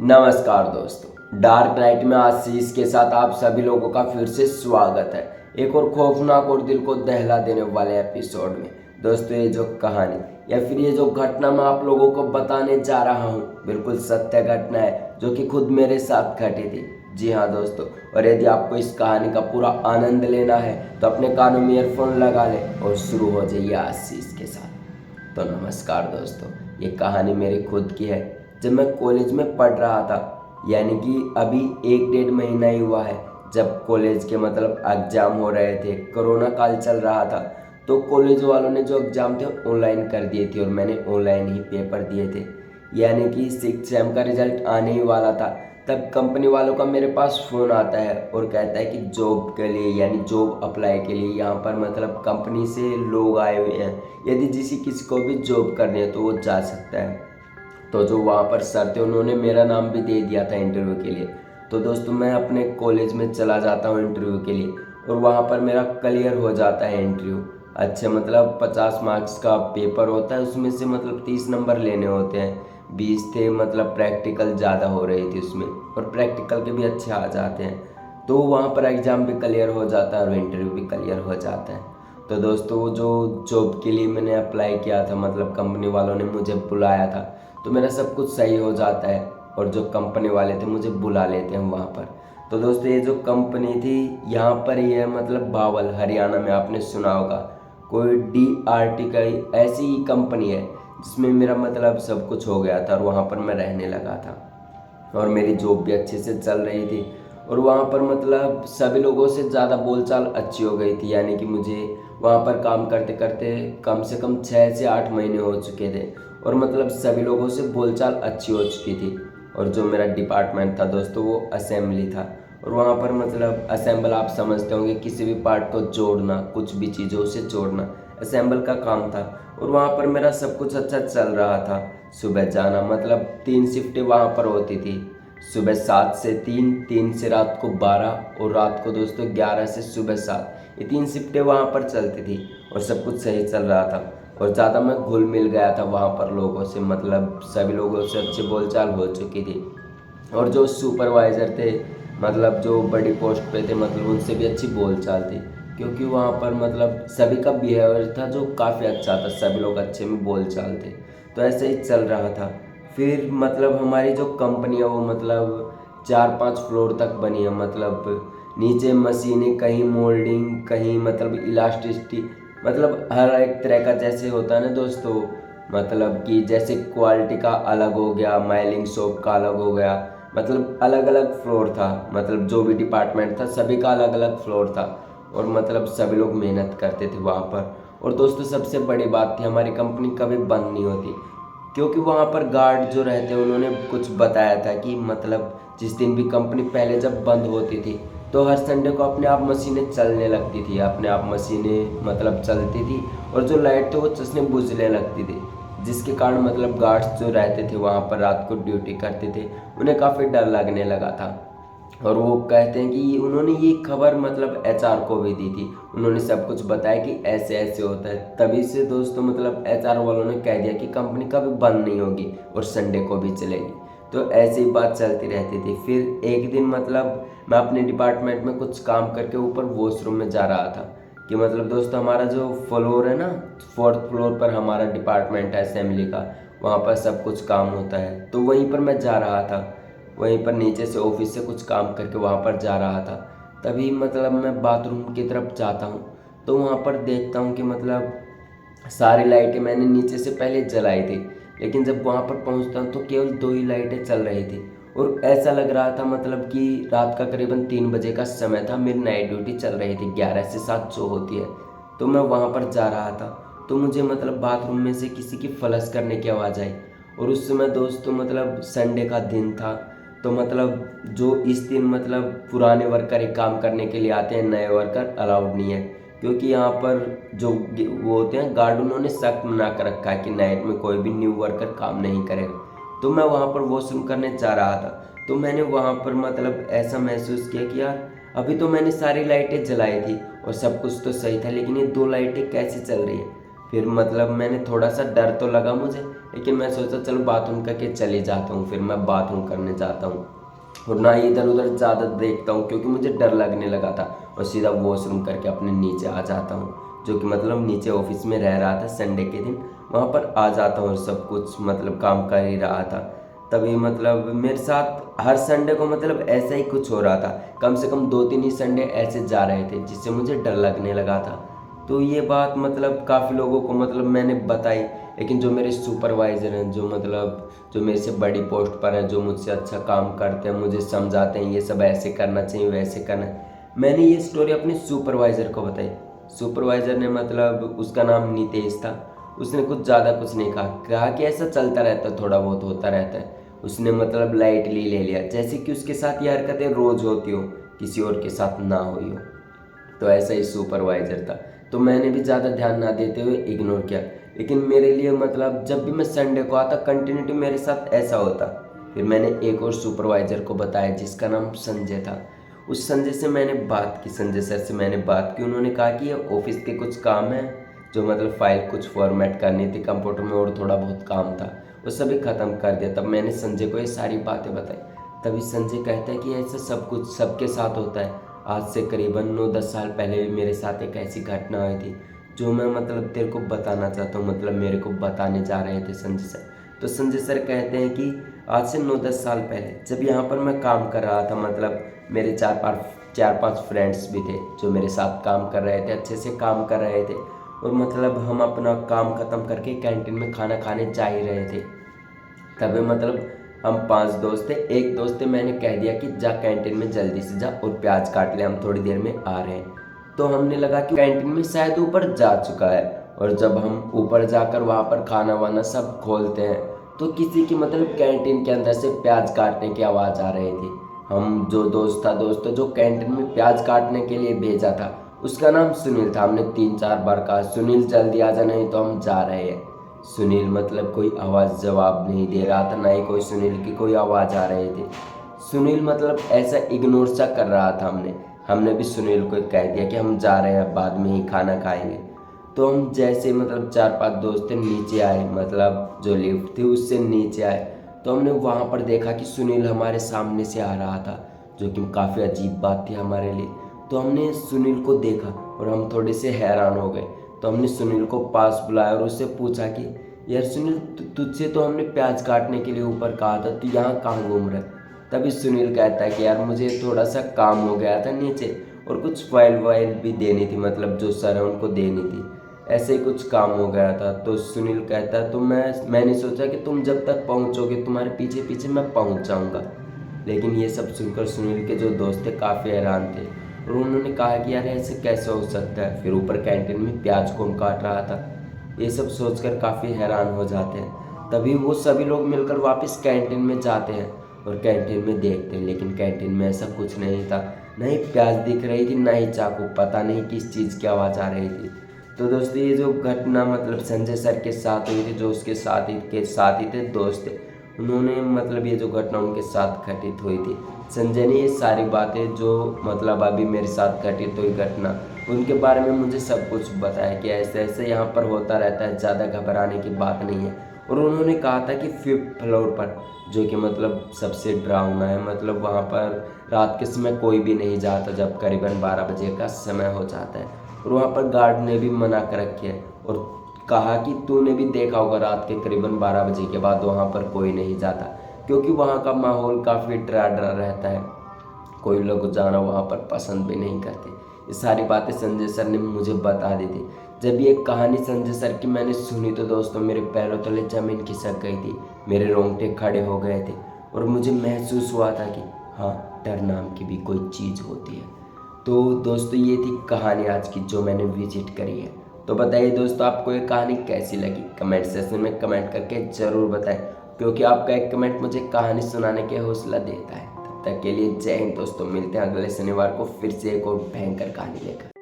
नमस्कार दोस्तों, dark night में आशीष के साथ आप सभी लोगों का फिर से स्वागत है एक और खौफनाक और दिल को दहला देने वाले एपिसोड में। दोस्तों, ये जो कहानी या फिर ये जो घटना मैं आप लोगों को बताने जा रहा हूँ बिल्कुल सत्य घटना है जो कि खुद मेरे साथ घटी थी। जी हाँ दोस्तों, और यदि आपको इस कहानी का पूरा आनंद लेना है तो अपने कानों में ईयरफोन लगा ले और शुरू हो जाइए आशीष के साथ। तो नमस्कार दोस्तों, ये कहानी मेरी खुद की है। जब मैं कॉलेज में पढ़ रहा था, यानी कि अभी 1 डेढ़ महीना ही हुआ है जब कॉलेज के एग्ज़ाम हो रहे थे, कोरोना काल चल रहा था। तो कॉलेज वालों ने जो एग्ज़ाम थे ऑनलाइन कर दिए थे और मैंने ऑनलाइन ही पेपर दिए थे। यानी कि 6 सेम का रिजल्ट आने ही वाला था, तब कंपनी वालों का मेरे पास फ़ोन आता है और कहता है कि जॉब के लिए यानी जॉब अप्लाई के लिए यहाँ पर कंपनी से लोग आए हुए हैं, यदि किसी को भी जॉब करनी है तो वो जा सकता है। तो जो वहाँ पर सर थे उन्होंने मेरा नाम भी दे दिया था इंटरव्यू के लिए। तो दोस्तों, मैं अपने कॉलेज में चला जाता हूँ इंटरव्यू के लिए और वहाँ पर मेरा क्लियर हो जाता है इंटरव्यू। अच्छे 50 मार्क्स का पेपर होता है, उसमें से 30 नंबर लेने होते हैं। 20 थे, प्रैक्टिकल ज़्यादा हो रही थी उसमें, और प्रैक्टिकल के भी अच्छे आ जाते हैं। तो वहाँ पर एग्ज़ाम भी क्लियर हो जाता है और इंटरव्यू भी क्लियर हो जाता है। तो दोस्तों, वो जो जॉब के लिए मैंने अप्लाई किया था, कंपनी वालों ने मुझे बुलाया था, तो मेरा सब कुछ सही हो जाता है और जो कंपनी वाले थे मुझे बुला लेते हैं वहाँ पर। तो दोस्तों, ये जो कंपनी थी यहाँ पर ही है, बावल, हरियाणा में आपने सुना होगा। कोई DRT का ऐसी ही कंपनी है जिसमें मेरा सब कुछ हो गया था और वहाँ पर मैं रहने लगा था और मेरी जॉब भी अच्छे से चल रही थी। और वहाँ पर सभी लोगों से ज़्यादा बोलचाल अच्छी हो गई थी, यानी कि मुझे वहाँ पर काम करते करते कम से कम 6 से 8 महीने हो चुके थे और सभी लोगों से बोलचाल अच्छी हो चुकी थी। और जो मेरा डिपार्टमेंट था दोस्तों, वो असेंबली था। और वहाँ पर असेंबल आप समझते होंगे, किसी भी पार्ट को जोड़ना, कुछ भी चीज़ों से जोड़ना असेंबल का काम था। और वहाँ पर मेरा सब कुछ अच्छा चल रहा था। सुबह जाना, 3 शिफ्टें वहाँ पर होती थी। सुबह 7 से 3, 3 से रात को 12 और रात को दोस्तों 11 से सुबह 7, ये 3 शिफ्टें वहाँ पर चलती थी और सब कुछ सही चल रहा था। और ज़्यादा मैं घुल मिल गया था वहाँ पर लोगों से, सभी लोगों से अच्छी बोलचाल हो चुकी थी। और जो सुपरवाइज़र थे, जो बड़ी पोस्ट पे थे, उनसे भी अच्छी बोलचाल थी, क्योंकि वहाँ पर सभी का बिहेवियर था जो काफ़ी अच्छा था, सभी लोग अच्छे में बोलचाल थे। तो ऐसे ही चल रहा था। फिर हमारी जो कंपनी है वो 4-5 फ्लोर तक बनी है। नीचे मशीनें, कहीं मोल्डिंग, कहीं इलास्टिसिटी, हर एक तरह का जैसे होता है ना दोस्तों, कि जैसे क्वालिटी का अलग हो गया, माइलिंग शॉप का अलग हो गया, अलग अलग फ्लोर था। जो भी डिपार्टमेंट था सभी का अलग अलग फ्लोर था और सभी लोग मेहनत करते थे वहाँ पर। और दोस्तों, सबसे बड़ी बात थी, हमारी कंपनी कभी बंद नहीं होती, क्योंकि वहाँ पर गार्ड जो रहते हैं उन्होंने कुछ बताया था कि जिस दिन भी कंपनी पहले जब बंद होती थी तो हर संडे को अपने आप मशीनें चलने लगती थी, अपने आप मशीनें चलती थी और जो लाइट थे वो चश्मे बुझने लगती थी, जिसके कारण गार्ड्स जो रहते थे वहाँ पर रात को ड्यूटी करते थे, उन्हें काफ़ी डर लगने लगा था। और वो कहते हैं कि उन्होंने ये खबर HR को भी दी थी, उन्होंने सब कुछ बताया कि ऐसे ऐसे होता है। तभी से दोस्तों HR वालों ने कह दिया कि कंपनी कभी बंद नहीं होगी और संडे को भी चलेगी। तो ऐसी बात चलती रहती थी। फिर एक दिन मैं अपने डिपार्टमेंट में कुछ काम करके ऊपर वॉशरूम में जा रहा था कि दोस्तों, हमारा जो फ्लोर है ना, 4th फ्लोर पर हमारा डिपार्टमेंट है असेंबली का, वहाँ पर सब कुछ काम होता है। तो वहीं पर मैं जा रहा था, वहीं पर नीचे से ऑफिस से कुछ काम करके वहाँ पर जा रहा था। तभी मैं बाथरूम की तरफ जाता हूँ तो वहाँ पर देखता हूँ कि सारी लाइटें मैंने नीचे से पहले जलाई थी, लेकिन जब वहाँ पर पहुँचता हूँ तो केवल 2 ही लाइटें चल रही थी। और ऐसा लग रहा था कि रात का करीबन 3 बजे का समय था, मेरी नाइट ड्यूटी चल रही थी, 11 से 7 जो होती है। तो मैं वहाँ पर जा रहा था तो मुझे बाथरूम में से किसी की फ्लश करने की आवाज़ आई। और उस समय दोस्तों संडे का दिन था। तो जो इस दिन पुराने वर्कर एक काम करने के लिए आते हैं, नए वर्कर अलाउड नहीं है, क्योंकि यहाँ पर जो वो होते हैं गार्ड, उन्होंने सख्त मना कर रखा है कि नाइट में कोई भी न्यू वर्कर काम नहीं करेगा। तो मैं वहाँ पर वॉशरूम करने जा रहा था तो मैंने वहाँ पर ऐसा महसूस किया कि यार, अभी तो मैंने सारी लाइटें जलाई थी और सब कुछ तो सही था, लेकिन ये 2 लाइटें कैसे चल रही है। फिर मैंने थोड़ा सा डर तो लगा मुझे, लेकिन मैं सोचा चलो बाथरूम करके चले जाता हूँ। फिर मैं बाथरूम करने जाता हूँ और ना ही इधर उधर ज़्यादा देखता हूँ क्योंकि मुझे डर लगने लगा था, और सीधा वॉशरूम करके अपने नीचे आ जाता हूँ, जो कि मतलब नीचे ऑफिस में रह रहा था संडे के दिन, वहाँ पर आ जाता हूँ और सब कुछ मतलब काम कर ही रहा था। तभी मतलब मेरे साथ हर संडे को मतलब ऐसा ही कुछ हो रहा था, कम से कम 2-3 ही संडे ऐसे जा रहे थे जिससे मुझे डर लगने लगा था। तो ये बात मतलब काफ़ी लोगों को मतलब मैंने बताई, लेकिन जो मेरे सुपरवाइज़र हैं, जो मेरे से बड़ी पोस्ट पर हैं, जो मुझसे अच्छा काम करते हैं, मुझे समझाते हैं ये सब ऐसे करना चाहिए वैसे करना है, मैंने ये स्टोरी अपने सुपरवाइज़र को बताई। सुपरवाइज़र ने मतलब उसका नाम नितेश था, उसने कुछ ज़्यादा कुछ नहीं कहा कि ऐसा चलता रहता है, थोड़ा बहुत होता रहता है। उसने मतलब लाइटली ले लिया, जैसे कि उसके साथ ये हरकतें रोज़ होती हो, किसी और के साथ ना हुई हो। तो ऐसा ही सुपरवाइज़र था, तो मैंने भी ज़्यादा ध्यान ना देते हुए इग्नोर किया। लेकिन मेरे लिए मतलब जब भी मैं संडे को आता कंटिन्यूटी मेरे साथ ऐसा होता। फिर मैंने एक और सुपरवाइज़र को बताया जिसका नाम संजय था। उस संजय से मैंने बात की, संजय सर से मैंने बात की। उन्होंने कहा कि ये ऑफिस के कुछ काम हैं, जो मतलब फाइल कुछ फॉर्मेट करनी थी कंप्यूटर में, और थोड़ा बहुत काम था, वो सभी ख़त्म कर दिया। तब मैंने संजय को ये सारी बातें बताई। तभी संजय कहता है कि ऐसा सब कुछ सबके साथ होता है। आज से करीबन 9-10 साल पहले भी मेरे साथ एक ऐसी घटना हुई थी, जो मैं मतलब तेरे को बताना चाहता हूँ, मतलब मेरे को बताने जा रहे थे संजय सर। तो संजय सर कहते हैं कि आज से 9-10 साल पहले जब यहाँ पर मैं काम कर रहा था, मतलब मेरे 4-5 फ्रेंड्स भी थे जो मेरे साथ काम कर रहे थे, अच्छे से काम कर रहे थे, और मतलब हम अपना काम ख़त्म करके कैंटीन में खाना खाने जा ही रहे थे। तभी मतलब हम 5 दोस्त थे। एक दोस्त थे, मैंने कह दिया कि जा कैंटीन में जल्दी से जा और प्याज काट ले, हम थोड़ी देर में आ रहे हैं। तो हमने लगा कि कैंटीन में शायद ऊपर जा चुका है, और जब हम ऊपर जाकर वहाँ पर खाना वाना सब खोलते हैं तो किसी की मतलब कैंटीन के अंदर से प्याज काटने की आवाज़ आ रही थी। हम जो दोस्त जो कैंटीन में प्याज काटने के लिए भेजा था, उसका नाम सुनील था। हमने 3-4 बार कहा सुनील जल्दी आ जा, नहीं तो हम जा रहे हैं। सुनील मतलब कोई आवाज़ जवाब नहीं दे रहा था, ना ही कोई सुनील की कोई आवाज़ आ रही थी। सुनील मतलब ऐसा इग्नोर सा कर रहा था। हमने भी सुनील को कह दिया कि हम जा रहे हैं, बाद में ही खाना खाएंगे। तो हम जैसे मतलब 4-5 दोस्त नीचे आए, मतलब जो लिफ्ट थी उससे नीचे आए, तो हमने वहाँ पर देखा कि सुनील हमारे सामने से आ रहा था, जो कि काफ़ी अजीब बात थी हमारे लिए। तो हमने सुनील को देखा और हम थोड़े से हैरान हो गए। तो हमने सुनील को पास बुलाया और उससे पूछा कि यार सुनील, तुझसे तो हमने प्याज काटने के लिए ऊपर कहा था, तू यहाँ कहाँ घूम रहा है? तभी सुनील कहता है कि यार मुझे थोड़ा सा काम हो गया था नीचे, और कुछ फाइल वाइल भी देनी थी, मतलब जो सर है उनको देनी थी, ऐसे ही कुछ काम हो गया था। तो सुनील कहता है तो मैंने सोचा कि तुम जब तक पहुँचोगे तुम्हारे पीछे पीछे मैं पहुँच जाऊँगा। लेकिन ये सब सुनकर सुनील के जो दोस्त थे काफ़ी हैरान थे, और उन्होंने कहा कि यार ऐसे कैसे हो सकता है, फिर ऊपर कैंटीन में प्याज कौन काट रहा था, ये सब सोचकर काफ़ी हैरान हो जाते हैं। तभी वो सभी लोग मिलकर वापस कैंटीन में जाते हैं और कैंटीन में देखते हैं, लेकिन कैंटीन में ऐसा कुछ नहीं था, ना ही प्याज दिख रही थी, ना ही चाकू, पता नहीं किस चीज़ की आवाज़ आ रही थी। तो दोस्तों ये जो घटना मतलब संजय सर के साथ हुई थी, जो उसके साथ ही थे दोस्त थे, उन्होंने मतलब ये जो घटना उनके साथ घटित हुई थी, संजय ने ये सारी बातें जो मतलब अभी मेरे साथ घटित हुई घटना, उनके बारे में मुझे सब कुछ बताया कि ऐसे ऐसे यहाँ पर होता रहता है, ज़्यादा घबराने की बात नहीं है। और उन्होंने कहा था कि 5th फ्लोर पर, जो कि मतलब सबसे डरावना है, मतलब वहाँ पर रात के समय कोई भी नहीं जाता जब करीबन 12 बजे का समय हो जाता है, और वहाँ पर गार्ड ने भी मना कर रखे है और कहा कि तूने भी देखा होगा रात के करीबन 12 बजे के बाद वहाँ पर कोई नहीं जाता, क्योंकि वहाँ का माहौल काफ़ी डरा डरा रहता है, कोई लोग जाना वहाँ पर पसंद भी नहीं करते। ये सारी बातें संजय सर ने मुझे बता दी थी। जब ये कहानी संजय सर की मैंने सुनी तो दोस्तों मेरे पैरों तले ज़मीन खिसक गई थी, मेरे रोंगटे खड़े हो गए थे, और मुझे महसूस हुआ था कि हाँ, डर नाम की भी कोई चीज़ होती है। तो दोस्तों ये थी कहानी आज की जो मैंने विजिट करी है। तो बताइए दोस्तों आपको ये कहानी कैसी लगी, कमेंट सेक्शन में कमेंट करके ज़रूर बताएं, क्योंकि आपका एक कमेंट मुझे कहानी सुनाने के हौसला देता है। तब तक के लिए जय हिंद दोस्तों, मिलते हैं अगले शनिवार को फिर से एक और भयंकर कहानी लेकर।